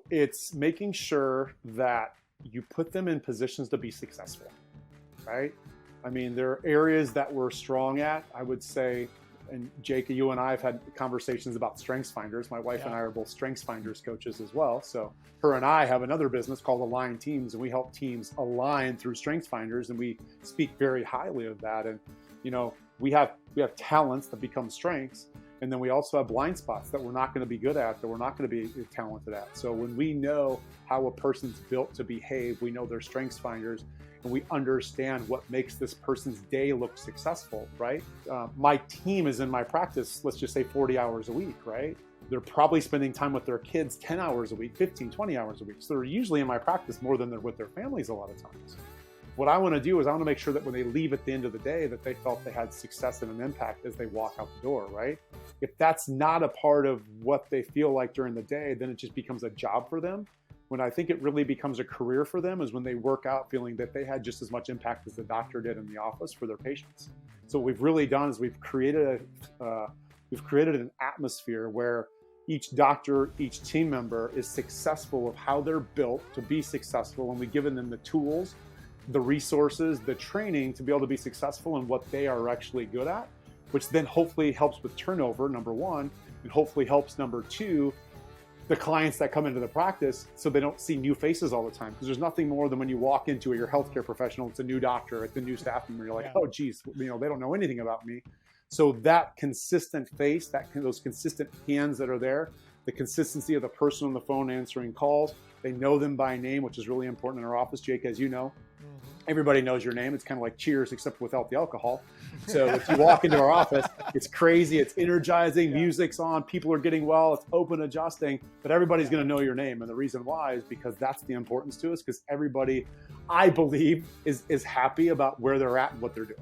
It's making sure that you put them in positions to be successful, right? I mean, there are areas that we're strong at, I would say, and Jake, you and I have had conversations about strengths finders. My wife and I are both strengths finders coaches as well. So her and I have another business called Align Teams, and we help teams align through strengths finders, and we speak very highly of that. And, you know, we have talents that become strengths, and then we also have blind spots that we're not going to be good at, that we're not going to be talented at. So when we know how a person's built to behave, we know they're strengths finders, and we understand what makes this person's day look successful, right? My team is in my practice, let's just say 40 hours a week, right? They're probably spending time with their kids 10 hours a week, 15, 20 hours a week. So they're usually in my practice more than they're with their families a lot of times. What I want to do is I want to make sure that when they leave at the end of the day, that they felt they had success and an impact as they walk out the door, right? If that's not a part of what they feel like during the day, then it just becomes a job for them. When I think it really becomes a career for them is when they work out feeling that they had just as much impact as the doctor did in the office for their patients. So what we've really done is we've created an atmosphere where each doctor, each team member is successful of how they're built to be successful, and we've given them the tools, the resources, the training to be able to be successful in what they are actually good at, which then hopefully helps with turnover, number one, and hopefully helps, number two, the clients that come into the practice so they don't see new faces all the time. Because there's nothing more than when you walk into your healthcare professional, it's a new doctor, it's a new staff member, you're like, oh geez, you know, they don't know anything about me. So that consistent face, those consistent hands that are there, the consistency of the person on the phone answering calls, they know them by name, which is really important in our office. Jake, as you know, everybody knows your name. It's kind of like Cheers, except without the alcohol. So if you walk into our office, it's crazy, it's energizing, music's on, people are getting well, it's open adjusting, but everybody's going to know your name. And the reason why is because that's the importance to us, because everybody, I believe, is happy about where they're at and what they're doing.